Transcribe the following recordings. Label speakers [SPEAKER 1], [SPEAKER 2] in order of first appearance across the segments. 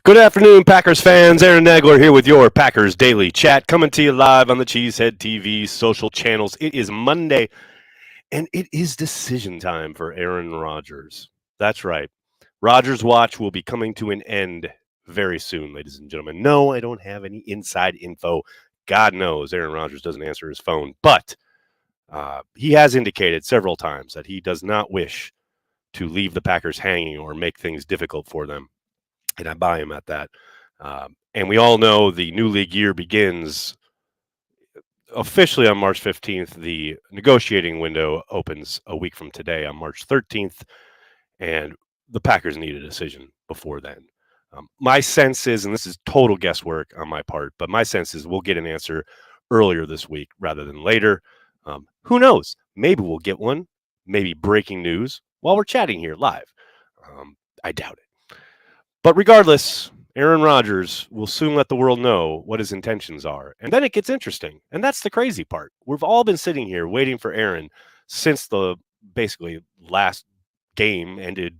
[SPEAKER 1] Good afternoon, Packers fans. Aaron Nagler here with your Packers Daily Chat, coming to you live on the Cheesehead TV social channels. It is Monday, and it is decision time for Aaron Rodgers. That's right. Rodgers' watch will be coming to an end very soon, ladies and gentlemen. No, I don't have any inside info. God knows Aaron Rodgers doesn't answer his phone, but he has indicated several times that he does not wish to leave the Packers hanging or make things difficult for them. And I buy him at that. And we all know the new league year begins officially on March 15th. The negotiating window opens a week from today on March 13th, and the Packers need a decision before then. My sense is, and this is total guesswork on my part, but my sense is we'll get an answer earlier this week rather than later. Who knows? Maybe we'll get one, maybe breaking news while we're chatting here live. I doubt it. But regardless, Aaron Rodgers will soon let the world know what his intentions are. And then it gets interesting. And that's the crazy part. We've all been sitting here waiting for Aaron since the basically last game ended,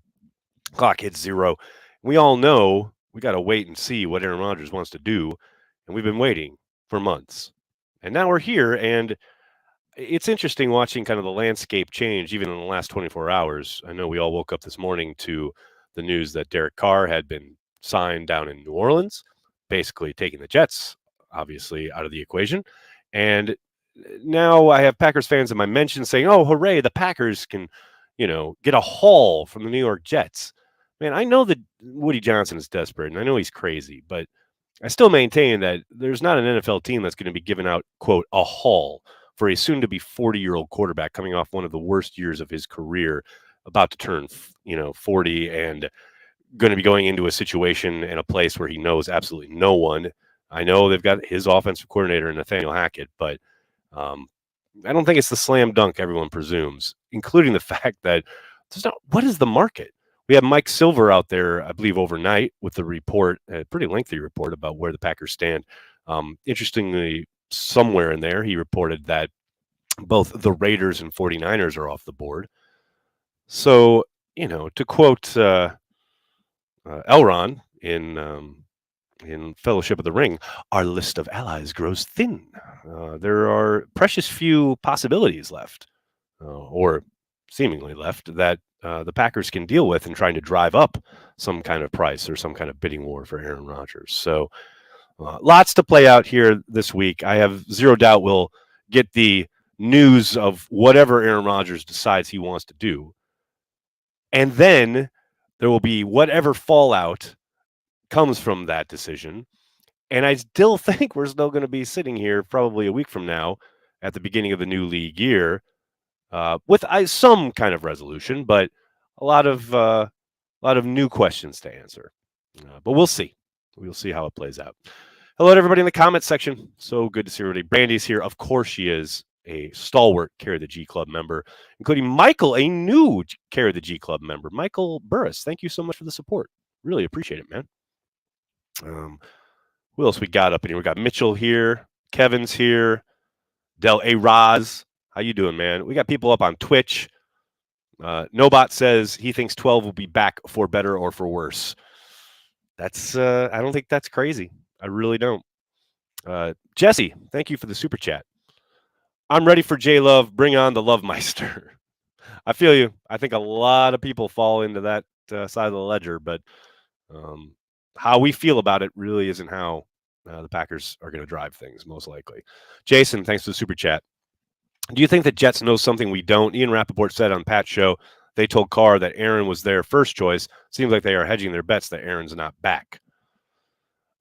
[SPEAKER 1] clock hit zero. We all know we got to wait and see what Aaron Rodgers wants to do. And we've been waiting for months. And now we're here. And it's interesting watching kind of the landscape change even in the last 24 hours. I know we all woke up this morning to the news that Derek Carr had been signed down in New Orleans, basically taking the Jets, obviously, out of the equation. And now I have Packers fans in my mentions saying, oh, hooray, the Packers can, get a haul from the New York Jets. Man, I know that Woody Johnson is desperate, and I know he's crazy, but I still maintain that there's not an NFL team that's going to be giving out, quote, a haul for a soon-to-be 40-year-old quarterback coming off one of the worst years of his career, about to turn, 40 and going to be going into a situation in a place where he knows absolutely no one. I know they've got his offensive coordinator, Nathaniel Hackett, but I don't think it's the slam dunk everyone presumes, including the fact that what is the market? We have Mike Silver out there, I believe, overnight with the report, a pretty lengthy report about where the Packers stand. Interestingly, somewhere in there, he reported that both the Raiders and 49ers are off the board. So, to quote Elron in Fellowship of the Ring, our list of allies grows thin. There are precious few possibilities left, or seemingly left, that the Packers can deal with in trying to drive up some kind of price or some kind of bidding war for Aaron Rodgers. So lots to play out here this week. I have zero doubt we'll get the news of whatever Aaron Rodgers decides he wants to do. And then there will be whatever fallout comes from that decision. And I still think we're still going to be sitting here probably a week from now at the beginning of the new league year with some kind of resolution, but a lot of new questions to answer. But we'll see. We'll see how it plays out. Hello to everybody in the comments section. So good to see everybody. Brandy's here. Of course she is. A stalwart Carry the G Club member, including Michael, a new Carry the G Club member. Michael Burris, thank you so much for the support. Really appreciate it, man. Who else we got up in here? We got Mitchell here. Kevin's here. Del A. Raz. How you doing, man? We got people up on Twitch. Nobot says he thinks 12 will be back for better or for worse. That's I don't think that's crazy. I really don't. Jesse, thank you for the super chat. I'm ready for J-Love. Bring on the Love Meister. I feel you. I think a lot of people fall into that side of the ledger, but how we feel about it really isn't how the Packers are going to drive things, most likely. Jason, thanks for the super chat. Do you think the Jets know something we don't? Ian Rappaport said on Pat's show they told Carr that Aaron was their first choice. Seems like they are hedging their bets that Aaron's not back.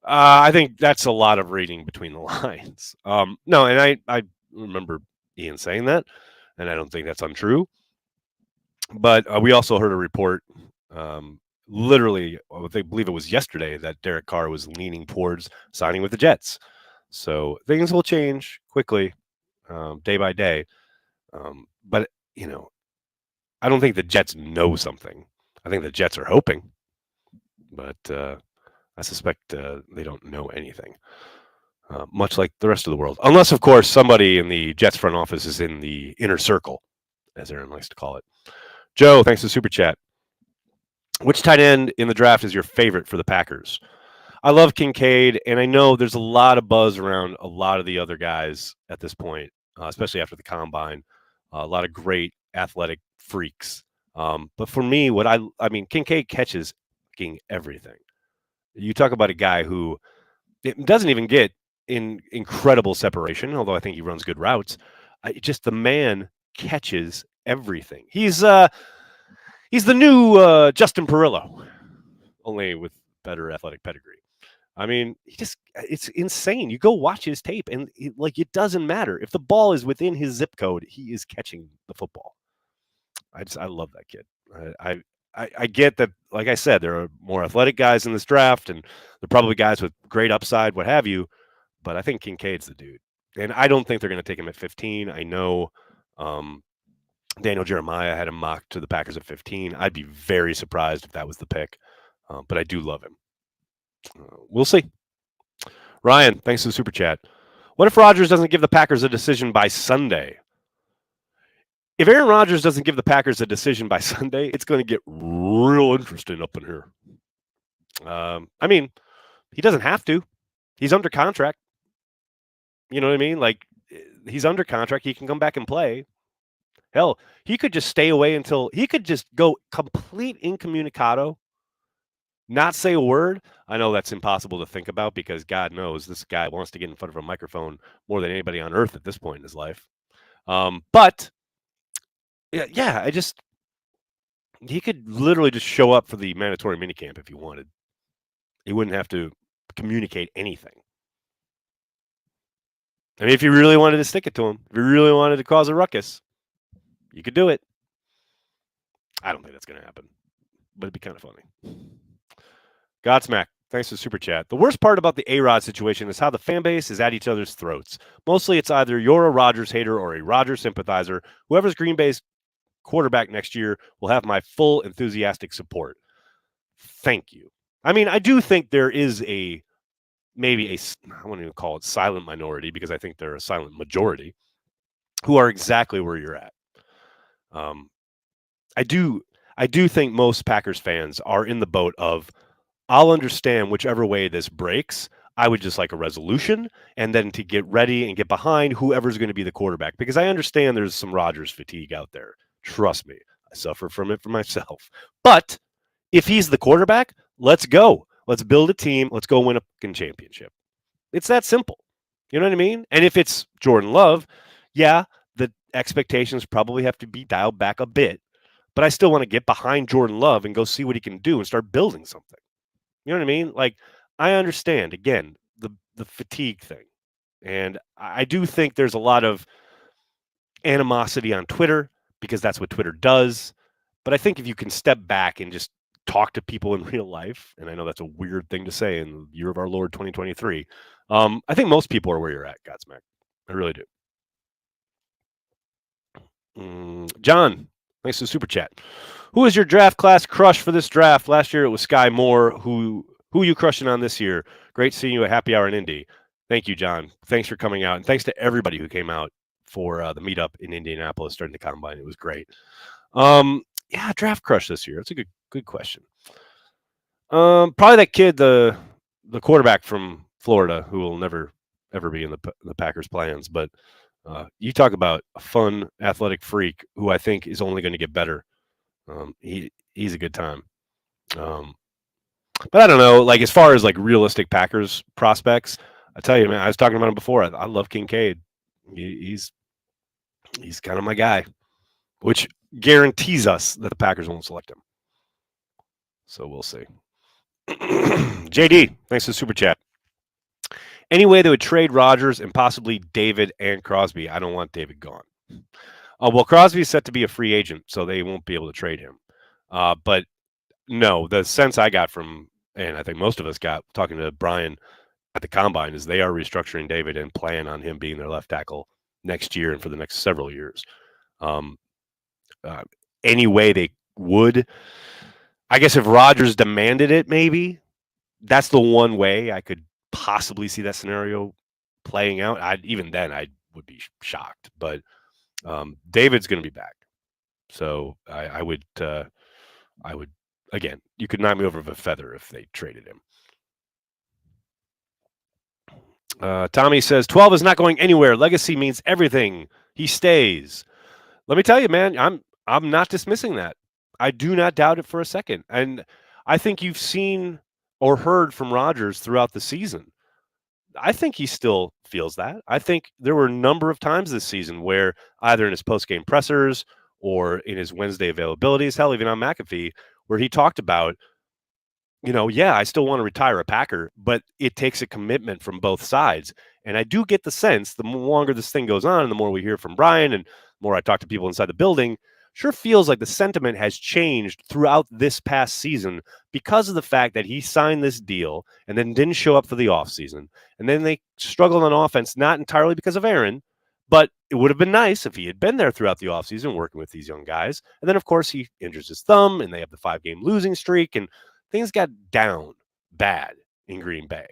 [SPEAKER 1] I think that's a lot of reading between the lines. No, and I remember Ian saying that, and I don't think that's untrue. But we also heard a report, literally, I believe it was yesterday, that Derek Carr was leaning towards signing with the Jets. So things will change quickly, day by day. But, I don't think the Jets know something. I think the Jets are hoping. But I suspect they don't know anything. Much like the rest of the world. Unless, of course, somebody in the Jets front office is in the inner circle, as Aaron likes to call it. Joe, thanks for the super chat. Which tight end in the draft is your favorite for the Packers? I love Kincaid, and I know there's a lot of buzz around a lot of the other guys at this point, especially after the combine. A lot of great athletic freaks. But for me, I mean, Kincaid catches fucking everything. You talk about a guy who doesn't even get in incredible separation, although I think he runs good routes. Just the man catches everything. He's the new Justin Perillo, only with better athletic pedigree. I mean, it's insane. You go watch his tape and it doesn't matter. If the ball is within his zip code, he is catching the football. I love that kid. I get that, like I said, there are more athletic guys in this draft, and they're probably guys with great upside, what have you. But I think Kincaid's the dude, and I don't think they're going to take him at 15. I know Daniel Jeremiah had him mocked to the Packers at 15. I'd be very surprised if that was the pick, but I do love him. We'll see. Ryan, thanks for the super chat. What if Rodgers doesn't give the Packers a decision by Sunday? If Aaron Rodgers doesn't give the Packers a decision by Sunday, it's going to get real interesting up in here. I mean, he doesn't have to. He's under contract. You know what I mean? Like, he's under contract. He can come back and play. Hell, he could just stay away until he could just go complete incommunicado, not say a word. I know that's impossible to think about because God knows this guy wants to get in front of a microphone more than anybody on earth at this point in his life. But yeah, he could literally just show up for the mandatory minicamp if he wanted. He wouldn't have to communicate anything. I mean, if you really wanted to stick it to him, if you really wanted to cause a ruckus, you could do it. I don't think that's going to happen, but it'd be kind of funny. Godsmack, thanks for the super chat. The worst part about the A-Rod situation is how the fan base is at each other's throats. Mostly it's either you're a Rodgers hater or a Rodgers sympathizer. Whoever's Green Bay's quarterback next year will have my full enthusiastic support. Thank you. I mean, I do think there is I wouldn't even call it silent minority because I think they're a silent majority who are exactly where you're at. I do think most Packers fans are in the boat of, I'll understand whichever way this breaks. I would just like a resolution and then to get ready and get behind whoever's going to be the quarterback, because I understand there's some Rodgers fatigue out there. Trust me, I suffer from it for myself. But if he's the quarterback, let's go. Let's build a team. Let's go win a fucking championship. It's that simple. You know what I mean? And if it's Jordan Love, yeah, the expectations probably have to be dialed back a bit. But I still want to get behind Jordan Love and go see what he can do and start building something. You know what I mean? Like, I understand, again, the fatigue thing. And I do think there's a lot of animosity on Twitter because that's what Twitter does. But I think if you can step back and just talk to people in real life, and I know that's a weird thing to say in the year of our Lord 2023, I think most people are where you're at, Godsmack. I really do. John, thanks for the super chat. Who is your draft class crush for this draft? Last year it was Sky Moore. Who are you crushing on this year? Great seeing you at Happy Hour in Indy. Thank you, John. Thanks for coming out, and thanks to everybody who came out for the meetup in Indianapolis during the combine. It was great. Yeah, draft crush this year. That's a good question. Probably that kid, the quarterback from Florida, who will never ever be in the Packers' plans. But you talk about a fun athletic freak who I think is only going to get better. He's a good time. But I don't know, like as far as like realistic Packers prospects, I tell you, man, I was talking about him before. I love Kincaid. He's kind of my guy, which guarantees us that the Packers won't select him. So we'll see. JD, thanks for the super chat. Any way they would trade Rodgers and possibly David and Crosby? I don't want David gone. Well, Crosby is set to be a free agent, so they won't be able to trade him. But no, the sense I got from, and I think most of us got talking to Brian at the combine, is they are restructuring David and plan on him being their left tackle next year and for the next several years. Any way they would, I guess if Rodgers demanded it, maybe that's the one way I could possibly see that scenario playing out. Even then I would be shocked, but David's going to be back. So I would, again, you could knock me over with a feather if they traded him. Tommy says 12 is not going anywhere. Legacy means everything. He stays. Let me tell you, man, I'm not dismissing that. I do not doubt it for a second. And I think you've seen or heard from Rodgers throughout the season. I think he still feels that. I think there were a number of times this season where either in his post-game pressers or in his Wednesday availabilities, hell, even on McAfee, where he talked about, yeah, I still want to retire a Packer, but it takes a commitment from both sides. And I do get the sense the longer this thing goes on and the more we hear from Brian and the more I talk to people inside the building, sure feels like the sentiment has changed throughout this past season because of the fact that he signed this deal and then didn't show up for the offseason. And then they struggled on offense, not entirely because of Aaron, but it would have been nice if he had been there throughout the offseason working with these young guys. And then, of course, he injures his thumb and they have the 5-game losing streak and things got down bad in Green Bay.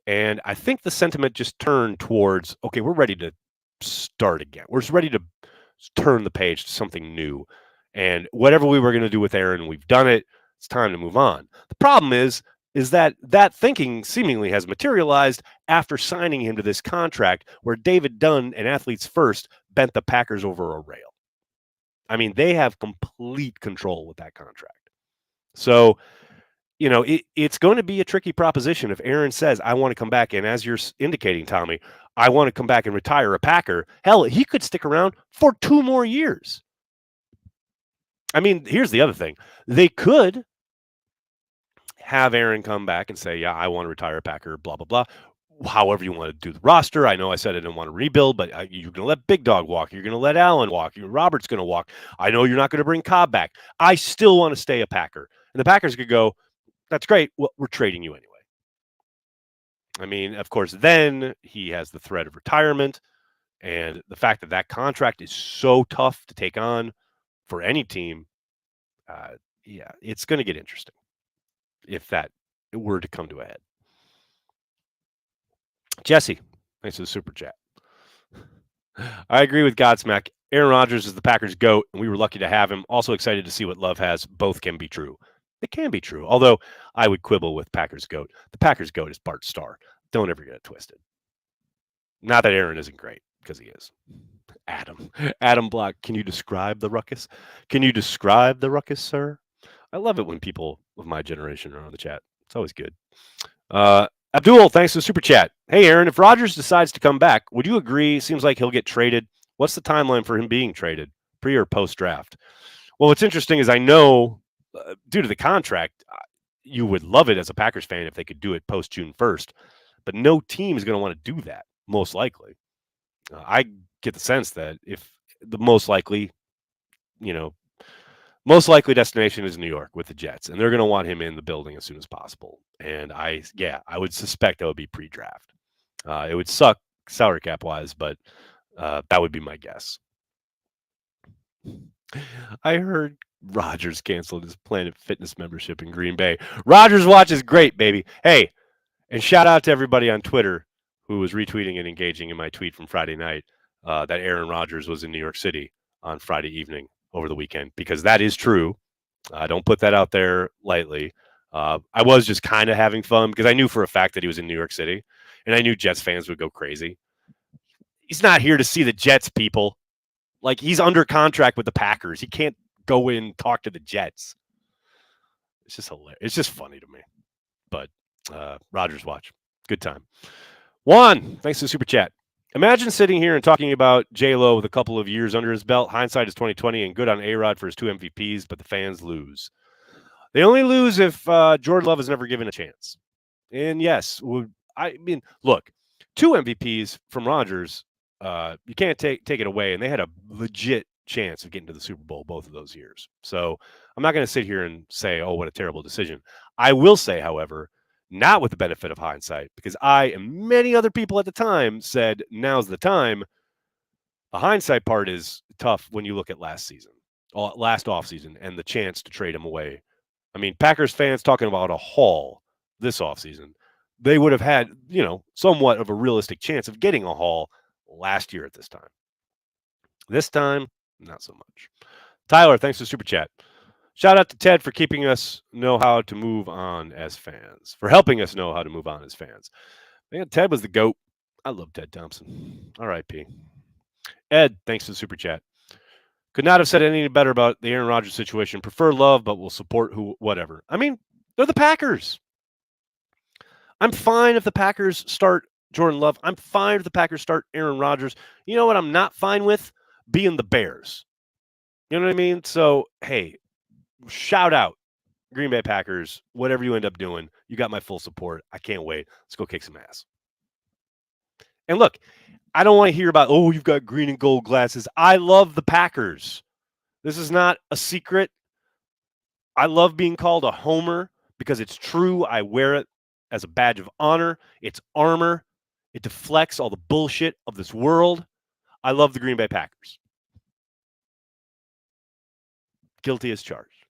[SPEAKER 1] And I think the sentiment just turned towards, okay, we're ready to start again. We're just ready to turn the page to something new. And whatever we were going to do with Aaron, we've done it. It's time to move on. The problem is that thinking seemingly has materialized after signing him to this contract where David Dunn and Athletes First bent the Packers over a rail. I mean, they have complete control with that contract. So, it's going to be a tricky proposition if Aaron says, I want to come back. And as you're indicating, Tommy, I want to come back and retire a Packer. Hell, he could stick around for 2 more years. I mean, here's the other thing. They could have Aaron come back and say, yeah, I want to retire a Packer, blah, blah, blah. However you want to do the roster. I know I said I didn't want to rebuild, but you're going to let Big Dog walk. You're going to let Allen walk. Robert's going to walk. I know you're not going to bring Cobb back. I still want to stay a Packer. And the Packers could go, that's great. Well, we're trading you anyway. I mean, of course, then he has the threat of retirement. And the fact that that contract is so tough to take on for any team, yeah, it's going to get interesting if that were to come to a head. Jesse, thanks for the super chat. I agree with Godsmack. Aaron Rodgers is the Packers' GOAT, and we were lucky to have him. Also excited to see what Love has. Both can be true. It can be true, although I would quibble with Packers GOAT. The Packers GOAT is Bart Starr. Don't ever get it twisted. Not that Aaron isn't great, because he is. Adam Block, can you describe the ruckus? Can you describe the ruckus, sir? I love it when people of my generation are on the chat. It's always good. Abdul, thanks for the super chat. Hey, Aaron, if Rodgers decides to come back, would you agree? Seems like he'll get traded. What's the timeline for him being traded, pre or post draft? Well, what's interesting is I know due to the contract, you would love it as a Packers fan if they could do it post June 1st, but no team is going to want to do that, most likely. I get the sense that if the most likely destination is New York with the Jets, and they're going to want him in the building as soon as possible. And I would suspect that would be pre-draft. It would suck salary cap wise, but that would be my guess. I heard Rodgers canceled his Planet Fitness membership in Green Bay. Rodgers Watch is great, baby. Hey, and shout out to everybody on Twitter who was retweeting and engaging in my tweet from Friday night that Aaron Rodgers was in New York City on Friday evening over the weekend, because that is true. I don't put that out there lightly. I was just kind of having fun because I knew for a fact that he was in New York City, and I knew Jets fans would go crazy. He's not here to see the Jets, people. Like, he's under contract with the Packers. He can't go in and talk to the Jets. It's just hilarious. It's just funny to me. But Rodgers Watch. Good time. Juan, thanks for the super chat. Imagine sitting here and talking about J-Lo with a couple of years under his belt. Hindsight is 2020, and good on A-Rod for his 2 MVPs, but the fans lose. They only lose if Jordan Love is never given a chance. And yes, I mean, look, 2 MVPs from Rodgers, you can't take it away, and they had a legit chance of getting to the Super Bowl both of those years. So I'm not going to sit here and say, oh, what a terrible decision. I will say, however, not with the benefit of hindsight, because I and many other people at the time said now's the time. The hindsight part is tough when you look at last offseason, and the chance to trade him away. I mean, Packers fans talking about a haul this offseason. They would have had, somewhat of a realistic chance of getting a haul last year at this time. This time, not so much. Tyler, thanks for the super chat. Shout out to Ted for keeping us know how to move on as fans, for helping us know how to move on as fans. Man, Ted was the GOAT. I love Ted Thompson. R.I.P. Ed, thanks for the super chat. Could not have said anything better about the Aaron Rodgers situation. Prefer love, but will support whatever. I mean, they're the Packers. I'm fine if the Packers start Jordan Love. I'm fine if the Packers start Aaron Rodgers. You know what I'm not fine with? Being the Bears. You know what I mean? So, hey, shout out Green Bay Packers. Whatever you end up doing, you got my full support. I can't wait. Let's go kick some ass. And look, I don't want to hear about, oh, you've got green and gold glasses. I love the Packers. This is not a secret. I love being called a homer because it's true. I wear it as a badge of honor. It's armor. It deflects all the bullshit of this world. I love the Green Bay Packers. Guilty as charged.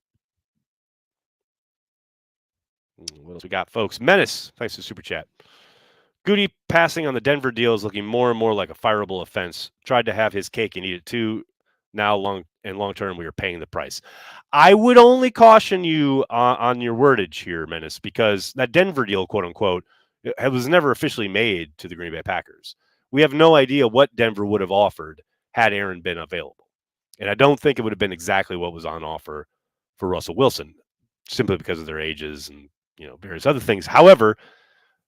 [SPEAKER 1] What else we got, folks? Menace, thanks for the super chat. Goody passing on the Denver deal is looking more and more like a fireable offense. Tried to have his cake and eat it too. Now, long term, we are paying the price. I would only caution you on your wordage here, Menace, because that Denver deal, quote unquote, it was never officially made to the Green Bay Packers. We have no idea what Denver would have offered had Aaron been available. And I don't think it would have been exactly what was on offer for Russell Wilson, simply because of their ages and various other things. However,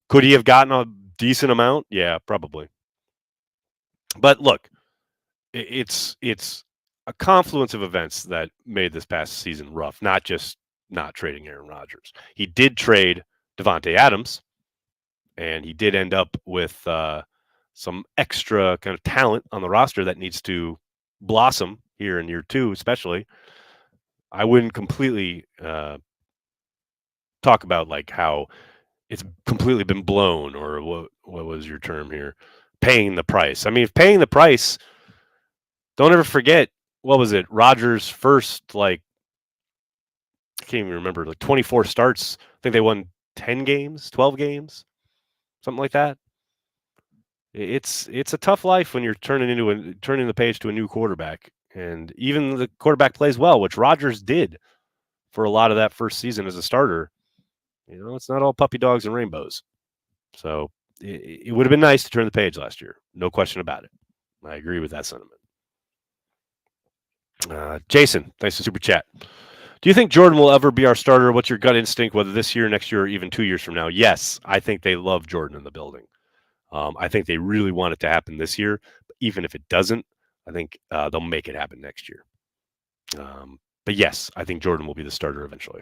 [SPEAKER 1] could he have gotten a decent amount? Yeah, probably. But look, it's a confluence of events that made this past season rough, not just not trading Aaron Rodgers. He did trade Devontae Adams, and he did end up with some extra kind of talent on the roster that needs to blossom here in year two, especially. I wouldn't completely talk about like how it's completely been blown, or what was your term here? Paying the price. I mean, if paying the price, don't ever forget, what was it? Rodgers' first, I can't even remember, 24 starts. I think they won 10 games, 12 games, something like that. It's a tough life when you're turning the page to a new quarterback, and even the quarterback plays well, which Rodgers did for a lot of that first season as a starter. It's not all puppy dogs and rainbows. So it would have been nice to turn the page last year. No question about it. I agree with that sentiment. Jason, thanks for super chat. Do you think Jordan will ever be our starter? What's your gut instinct, whether this year, next year, or even 2 years from now? Yes, I think they love Jordan in the building. I think they really want it to happen this year. But even if it doesn't, I think they'll make it happen next year. But yes, I think Jordan will be the starter eventually.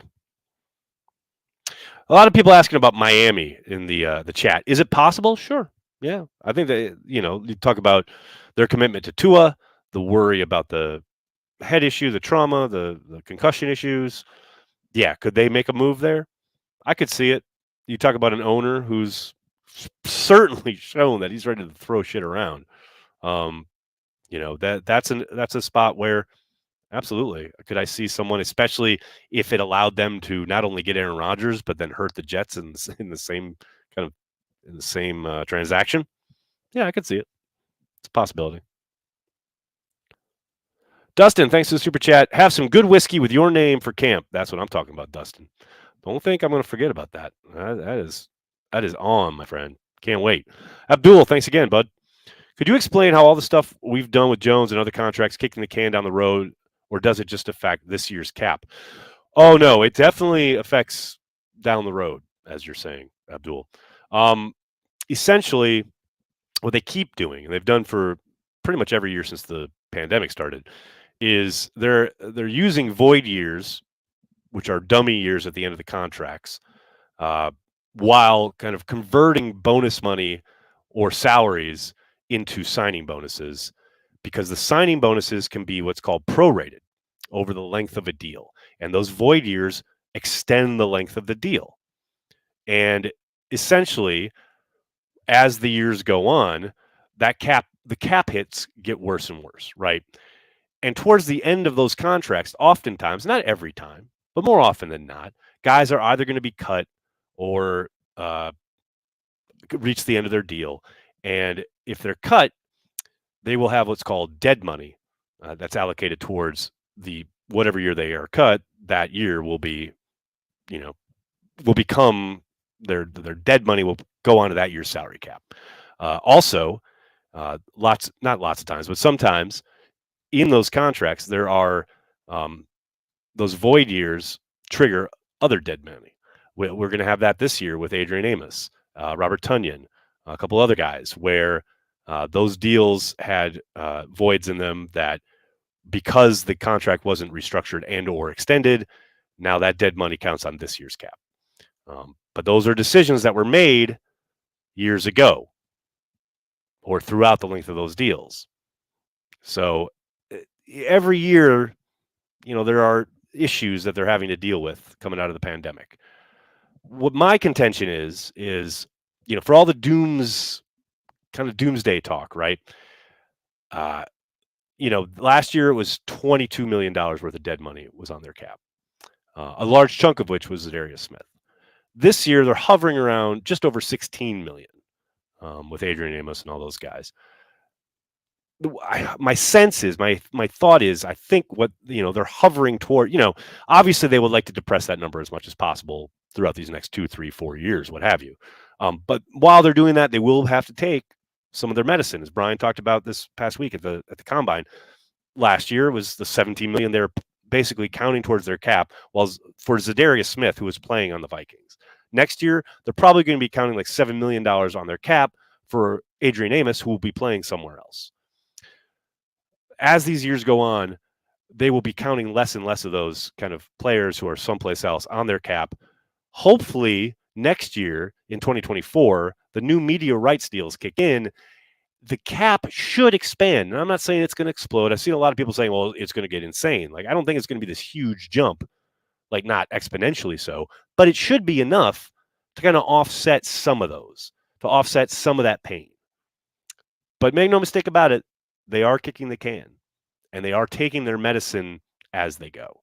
[SPEAKER 1] A lot of people asking about Miami in the chat. Is it possible? Sure. Yeah. I think that, you talk about their commitment to Tua, the worry about the head issue, the trauma, the concussion issues. Yeah. Could they make a move there? I could see it. You talk about an owner who's certainly shown that he's ready to throw shit around. That's a spot where absolutely. Could I see someone, especially if it allowed them to not only get Aaron Rodgers, but then hurt the Jets in the same transaction? Yeah, I could see it. It's a possibility. Dustin, thanks for the super chat. Have some good whiskey with your name for camp. That's what I'm talking about, Dustin. Don't think I'm going to forget about that. That is on, my friend. Can't wait. Abdul, thanks again, bud. Could you explain how all the stuff we've done with Jones and other contracts kicking the can down the road, or does it just affect this year's cap? Oh, no, it definitely affects down the road, as you're saying, Abdul. Essentially, what they keep doing, and they've done for pretty much every year since the pandemic started, is they're using void years, which are dummy years at the end of the contracts, while kind of converting bonus money or salaries into signing bonuses, because the signing bonuses can be what's called prorated over the length of a deal. And those void years extend the length of the deal. And essentially, as the years go on, the cap hits get worse and worse, right? And towards the end of those contracts, oftentimes, not every time, but more often than not, guys are either going to be cut or reach the end of their deal. And if they're cut, they will have what's called dead money that's allocated towards the whatever year they are cut. That year will be, will become their dead money will go onto that year's salary cap. Also, not lots of times, but sometimes in those contracts there are those void years trigger other dead money. We're going to have that this year with Adrian Amos, Robert Tonyan, a couple other guys, where those deals had voids in them that, because the contract wasn't restructured and or extended, now that dead money counts on this year's cap. But those are decisions that were made years ago or throughout the length of those deals. So every year, there are issues that they're having to deal with coming out of the pandemic. What my contention is, for all the doomsday talk, right? Last year it was $22 million worth of dead money was on their cap, a large chunk of which was Zadarius Smith. This year they're hovering around just over 16 million with Adrian Amos and all those guys. My sense is, my thought is, I think what they're hovering toward. Obviously they would like to depress that number as much as possible throughout these next 2, 3, 4 years, what have you. But while they're doing that, they will have to take some of their medicine, as Brian talked about this past week at the combine. Last year was the 17 million they're basically counting towards their cap, while for Zadarius Smith, who was playing on the Vikings. Next year, they're probably going to be counting like $7 million on their cap for Adrian Amos, who will be playing somewhere else. As these years go on, they will be counting less and less of those kind of players who are someplace else on their cap. Hopefully, next year in 2024, the new media rights deals kick in. The cap should expand. And I'm not saying it's going to explode. I've seen a lot of people saying, well, it's going to get insane. Like, I don't think it's going to be this huge jump, like not exponentially so, but it should be enough to kind of offset some of those, to offset some of that pain. But make no mistake about it, they are kicking the can, and they are taking their medicine as they go.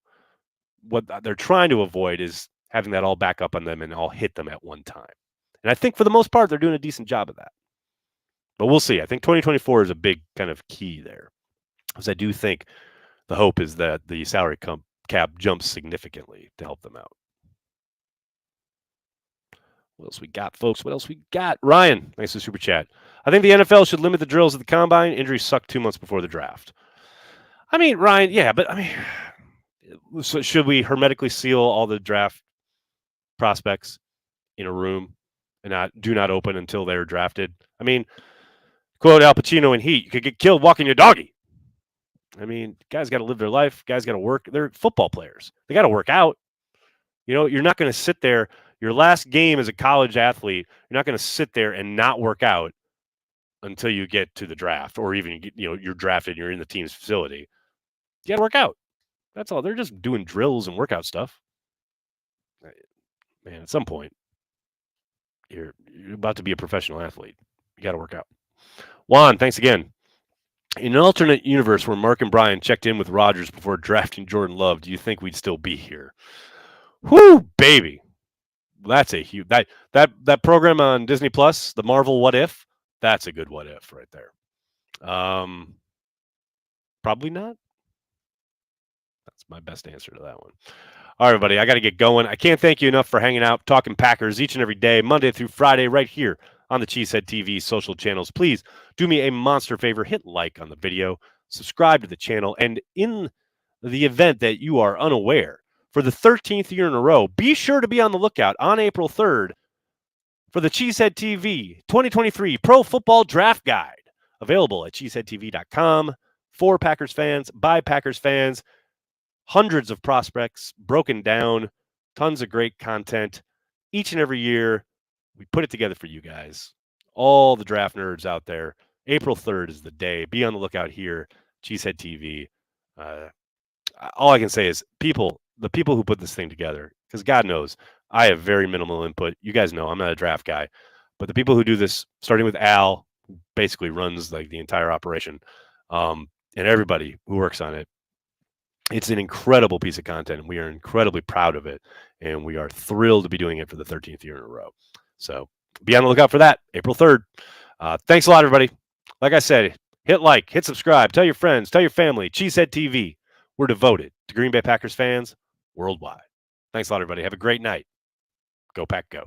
[SPEAKER 1] What they're trying to avoid is having that all back up on them and all hit them at one time. And I think for the most part, they're doing a decent job of that. But we'll see. I think 2024 is a big kind of key there, because I do think the hope is that the salary cap jumps significantly to help them out. What else we got, folks? What else we got? Ryan, thanks for the super chat. I think the NFL should limit the drills at the combine. Injuries suck 2 months before the draft. I mean, Ryan, yeah, but so should we hermetically seal all the draft prospects in a room and do not open until they're drafted? I mean, quote Al Pacino in Heat, you could get killed walking your doggy. I mean, guys got to live their life. Guys got to work. They're football players. They got to work out. You're not going to sit there. Your last game as a college athlete, you're not going to sit there and not work out until you get to the draft, or even, you're drafted and you're in the team's facility. You got to work out. That's all. They're just doing drills and workout stuff. Man, at some point, you're about to be a professional athlete. You got to work out. Juan, thanks again. In an alternate universe where Mark and Brian checked in with Rodgers before drafting Jordan Love, do you think we'd still be here? Whoo, baby. That's a huge that program on Disney Plus, the Marvel What If, that's a good what if right there. Probably not. That's my best answer to that one. All right, everybody, I got to get going. I can't thank you enough for hanging out, talking Packers each and every day, Monday through Friday, right here on the Cheesehead TV social channels. Please do me a monster favor, hit like on the video, subscribe to the channel, and in the event that you are unaware, for the 13th year in a row, be sure to be on the lookout on April 3rd for the Cheesehead TV 2023 Pro Football Draft Guide, available at cheeseheadtv.com for Packers fans, by Packers fans. Hundreds of prospects broken down, tons of great content each and every year. We put it together for you guys, all the draft nerds out there. April 3rd is the day. Be on the lookout here, Cheesehead TV. All I can say is the people who put this thing together, because God knows I have very minimal input. You guys know I'm not a draft guy, but the people who do this, starting with Al, who basically runs like the entire operation, and everybody who works on it, it's an incredible piece of content, and we are incredibly proud of it, and we are thrilled to be doing it for the 13th year in a row. So be on the lookout for that, April 3rd. Thanks a lot, everybody. Like I said, hit like, hit subscribe, tell your friends, tell your family. Cheesehead TV. We're devoted to Green Bay Packers fans worldwide. Thanks a lot, everybody. Have a great night. Go Pack, go.